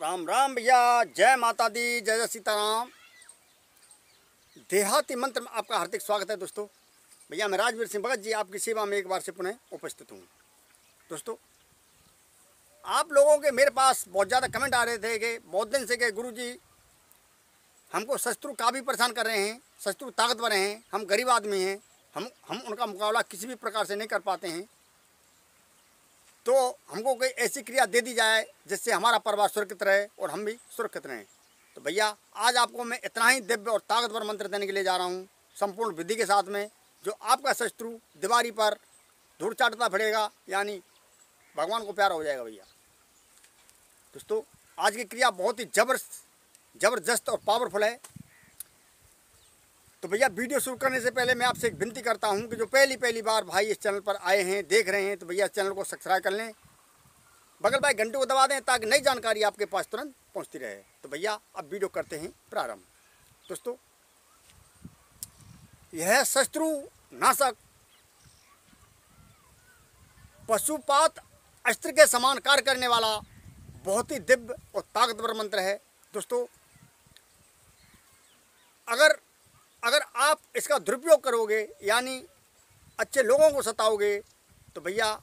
राम राम भैया, जय माता दी, जय जय सीताराम। देहाती मंत्र में आपका हार्दिक स्वागत है दोस्तों। भैया मैं राजवीर सिंह भगत जी आपकी सेवा में एक बार से पुनः उपस्थित हूँ। दोस्तों, आप लोगों के मेरे पास बहुत ज़्यादा कमेंट आ रहे थे कि बहुत दिन से कि गुरुजी हमको शत्रु काफ़ी परेशान कर रहे हैं, शत्रु ताकतवर हैं, हम गरीब आदमी हैं, हम उनका मुकाबला किसी भी प्रकार से नहीं कर पाते हैं, तो हमको कोई ऐसी क्रिया दे दी जाए जिससे हमारा परिवार सुरक्षित रहे और हम भी सुरक्षित रहें। तो भैया आज आपको मैं इतना ही दिव्य और ताकतवर मंत्र देने के लिए जा रहा हूँ, संपूर्ण विधि के साथ में, जो आपका शत्रु दीवारी पर धूल चाटता फिरेगा, यानी भगवान को प्यारा हो जाएगा। भैया दोस्तों, आज की क्रिया बहुत ही ज़बरदस्त और पावरफुल है। तो भैया वीडियो शुरू करने से पहले मैं आपसे एक विनती करता हूं कि जो पहली बार भाई इस चैनल पर आए हैं, देख रहे हैं, तो भैया चैनल को सब्सक्राइब कर लें, बगल भाई घंटे को दबा दें ताकि नई जानकारी आपके पास तुरंत पहुंचती रहे। तो भैया अब वीडियो करते हैं प्रारंभ। दोस्तों, यह शत्रु नाशक पशुपात अस्त्र के समान कार्य करने वाला बहुत ही दिव्य और ताकतवर मंत्र है। दोस्तों, अगर आप इसका दुरुपयोग करोगे, यानी अच्छे लोगों को सताओगे, तो भैया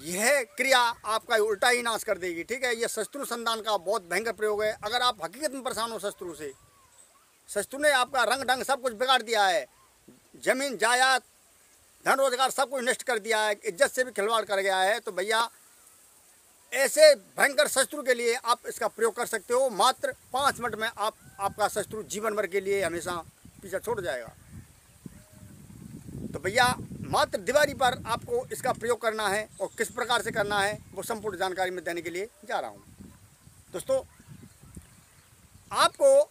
यह क्रिया आपका उल्टा ही नाश कर देगी। ठीक है, यह शत्रु संधान का बहुत भयंकर प्रयोग है। अगर आप हकीकत में परेशान हो शत्रु से, शत्रु ने आपका रंग ढंग सब कुछ बिगाड़ दिया है, जमीन जायदाद धन रोजगार सब कुछ नष्ट कर दिया है, इज्जत से भी खिलवाड़ कर गया है, तो भैया ऐसे भयंकर शत्रु के लिए आप इसका प्रयोग कर सकते हो। मात्र 5 मिनट में आपका शत्रु जीवन भर के लिए हमेशा पीछा छोड़ जाएगा। तो भैया मात्र दीवारी पर आपको इसका प्रयोग करना है, और किस प्रकार से करना है वो संपूर्ण जानकारी मैं देने के लिए जा रहा हूँ। दोस्तों, आपको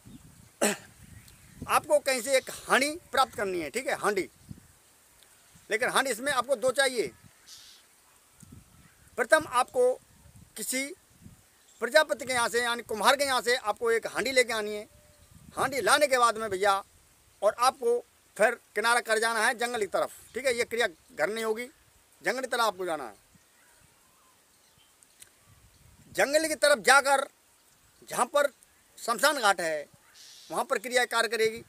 कहीं से एक हांडी प्राप्त करनी है। ठीक है, हांडी, लेकिन हांडी इसमें आपको 2 चाहिए। प्रथम आपको किसी प्रजापति के यहाँ से, यानी कुम्हार के यहाँ से आपको एक हांडी लेके आनी है। हांडी लाने के बाद में भैया और आपको फिर किनारा कर जाना है जंगल की तरफ। ठीक है, ये क्रिया घर नहीं होगी, जंगल की तरफ आपको जाना है। जंगल की तरफ जाकर जहाँ पर शमशान घाट है वहाँ पर क्रिया कार्य करेगी।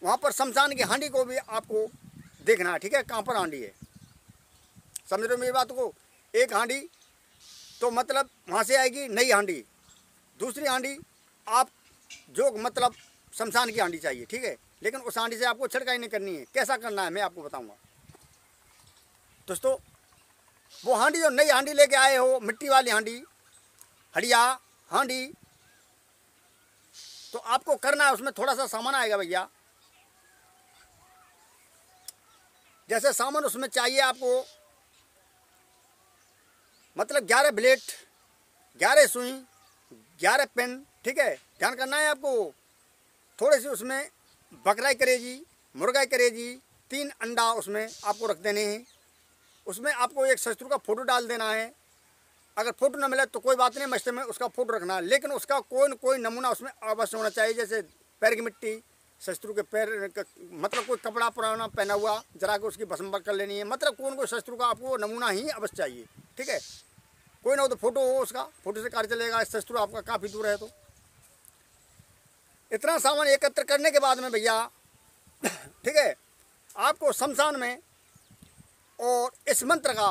वहाँ पर शमशान की हांडी को भी आपको देखना है। ठीक है, कहाँ पर हांडी है, समझ रहे हो मेरी बात को। एक हांडी तो मतलब वहाँ से आएगी नई हांडी, दूसरी हांडी आप जो मतलब शमशान की हांडी चाहिए। ठीक है, लेकिन उस हांडी से आपको छिड़काई नहीं करनी है। कैसा करना है मैं आपको बताऊंगा। दोस्तों, वो हांडी जो नई हांडी लेके आए हो, मिट्टी वाली हांडी, हड़िया हांडी, तो आपको करना है, उसमें थोड़ा सा सामान आएगा भैया। जैसे सामान उसमें चाहिए आपको, मतलब 11 ब्लेड, 11 सुई, 11 पेन। ठीक है, ध्यान करना है आपको। थोड़े से उसमें बकराई करेजी, मुर्गाई करेजी, 3 अंडा उसमें आपको रख देने हैं। उसमें आपको एक शत्रु का फोटो डाल देना है। अगर फोटो न मिले तो कोई बात नहीं, मस्ते में उसका फोटो रखना है, लेकिन उसका कोई न कोई नमूना उसमें अवश्य होना चाहिए। जैसे पैर की मिट्टी, शत्रु के पैर मतलब कोई कपड़ा पुराना पहना हुआ जरा के उसकी भस्म कर लेनी है। मतलब कोई न कोई शत्रु का आपको नमूना ही अवश्य चाहिए। ठीक है, कोई ना हो तो फोटो हो, उसका फोटो से कार्य चलेगा। शत्रु आपका काफ़ी दूर है। तो इतना सामान एकत्र करने के बाद में भैया ठीक है, आपको शमशान में और इस मंत्र का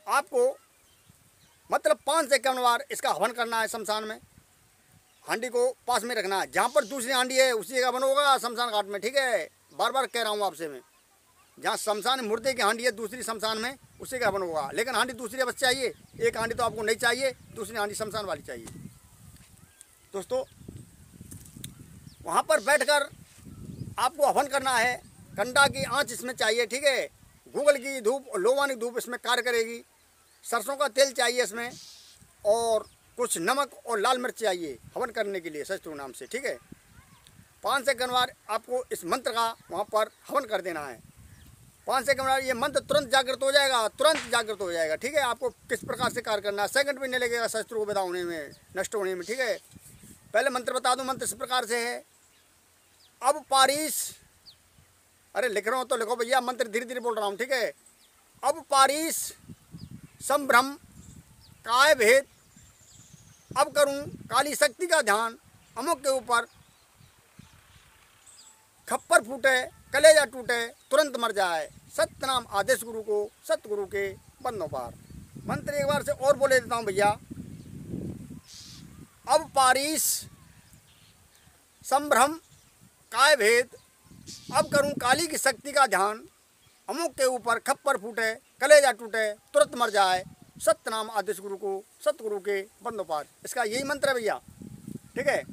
आपको मतलब 5 से कम बार इसका हवन करना है। शमशान में हांडी को पास में रखना है, जहाँ पर दूसरी हांडी है उसी जगह हवन होगा, शमशान घाट में। ठीक है, बार बार कह रहा हूँ आपसे मैं, जहाँ शमशान मुर्दे की हांडी है दूसरी शमशान में, उसी का हवन होगा। लेकिन हांडी दूसरी बस चाहिए, एक हांडी तो आपको नहीं चाहिए, दूसरी हांडी शमशान वाली चाहिए। दोस्तों, वहाँ पर बैठकर आपको हवन करना है। कंडा की आंच इसमें चाहिए। ठीक है, गूगल की धूप और लोवानी धूप इसमें कार्य करेगी। सरसों का तेल चाहिए इसमें, और कुछ नमक और लाल मिर्च चाहिए हवन करने के लिए शत्रु नाम से। ठीक है, 5 से कम बार आपको इस मंत्र का वहाँ पर हवन कर देना है। 5 से कम बार ये मंत्र तुरंत जागृत हो जाएगा, तुरंत जागृत हो जाएगा। ठीक है, आपको किस प्रकार से कार्य करना है, सेकंड भी नहीं लगेगा शत्रु को विदा होने में, नष्ट होने में। ठीक है, पहले मंत्र बता दूं। मंत्र इस प्रकार से है, अब पारिस, अरे लिख रहा हूँ तो लिखो भैया, मंत्र धीरे धीरे बोल रहा हूँ। ठीक है, अब पारिस संभ्रम काय भेद अब करूं काली शक्ति का ध्यान, अमुक के ऊपर खप्पर फूटे, कलेजा टूटे, तुरंत मर जाए, सत्यनाम आदेश गुरु को, सतगुरु के बंदों पार। मंत्र एक बार से और बोले देता हूं भैया। अब पारीस संभ्रम काय भेद, अब करूं काली की शक्ति का ध्यान, अमुक के ऊपर खप्पर फूटे, कलेजा टूटे, तुरंत मर जाए, सत्यनाम आदेश गुरु को, सतगुरु के बंदों पार। इसका यही मंत्र है भैया, ठीक है।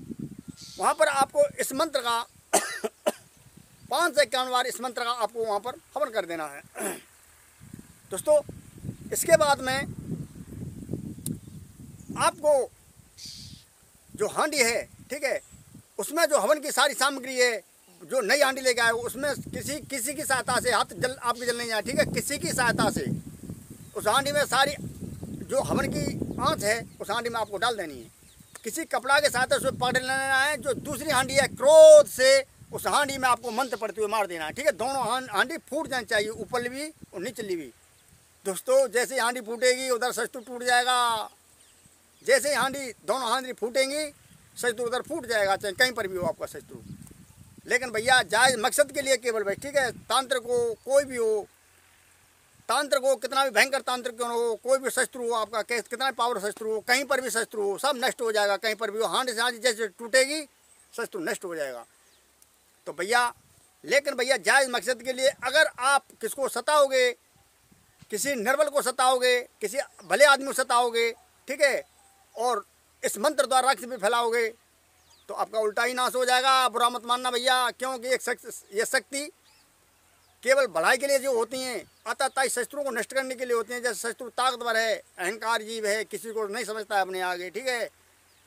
वहाँ पर आपको इस मंत्र का 5 से 51 बार इस मंत्र का आपको वहाँ पर हवन कर देना है दोस्तों। इसके बाद में आपको जो हांडी है, ठीक है, उसमें जो हवन की सारी सामग्री है, जो नई हांडी लेके आए उसमें किसी की सहायता से हाथ आपके जल नहीं जाए, ठीक है, किसी की सहायता से उस हांडी में सारी जो हवन की आँच है उस हांडी में आपको डाल देनी है। किसी कपड़ा के सहायता से पकड़ लेना है। जो दूसरी हांडी है, क्रोध से उस हांडी में आपको मंत्र पढ़ते हुए मार देना है, ठीक है। दोनों हांडी फूट जानी चाहिए, ऊपरली भी और निचली भी। दोस्तों जैसे हांडी फूटेगी उधर शत्रु टूट जाएगा, जैसे हांडी दोनों हांडी फूटेंगी शत्रु उधर फूट जाएगा, चाहे कहीं पर भी हो आपका शत्रु। लेकिन भैया जायज़ मकसद के लिए केवल भाई, ठीक है। तांत्रिक हो, कोई भी हो, तांत्रिक हो, कितना भी भयंकर तांत्रिक क्यों हो, कोई भी शत्रु हो आपका, कितना भी पावर शत्रु हो, कहीं पर भी शत्रु हो, सब नष्ट हो जाएगा। कहीं पर भी हो, हांडी से हांडी जैसे टूटेगी शत्रु नष्ट हो जाएगा। तो भैया, लेकिन भैया जायज़ मकसद के लिए अगर आप किसको सताओगे, किसी निर्बल को सताओगे, किसी भले आदमी को सताओगे, ठीक है, और इस मंत्र द्वारा रक्त भी फैलाओगे तो आपका उल्टा ही नाश हो जाएगा। बुरा मत मानना भैया, क्योंकि ये शक्ति केवल भलाई के लिए जो होती हैं, अतः शत्रुओं को नष्ट करने के लिए होती हैं। जैसे शत्रु ताकतवर है, अहंकार जीव है, किसी को नहीं समझता है अपने आगे, ठीक है,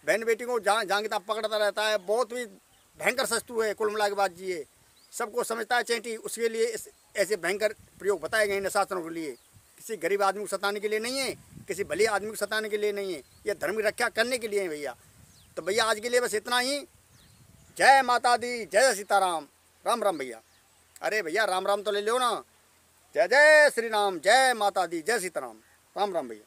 बहन बेटी को जहाँ किताब पकड़ता रहता है, बहुत भी भयंकर शत्रु है। कुल मिला के बात जी है, सबको समझता है चेंटी, उसके लिए ऐसे भयंकर प्रयोग बताए गए हैं शास्त्रों के लिए। किसी गरीब आदमी को सताने के लिए नहीं है, किसी भले आदमी को सताने के लिए नहीं है, यह धर्म की रक्षा करने के लिए है भैया। तो भैया आज के लिए बस इतना ही। जय माता दी, जय सीताराम, राम राम भैया। अरे भैया राम राम तो ले लो ना। जय जय श्री राम, जय माता दी, जय सीताराम, राम राम भैया।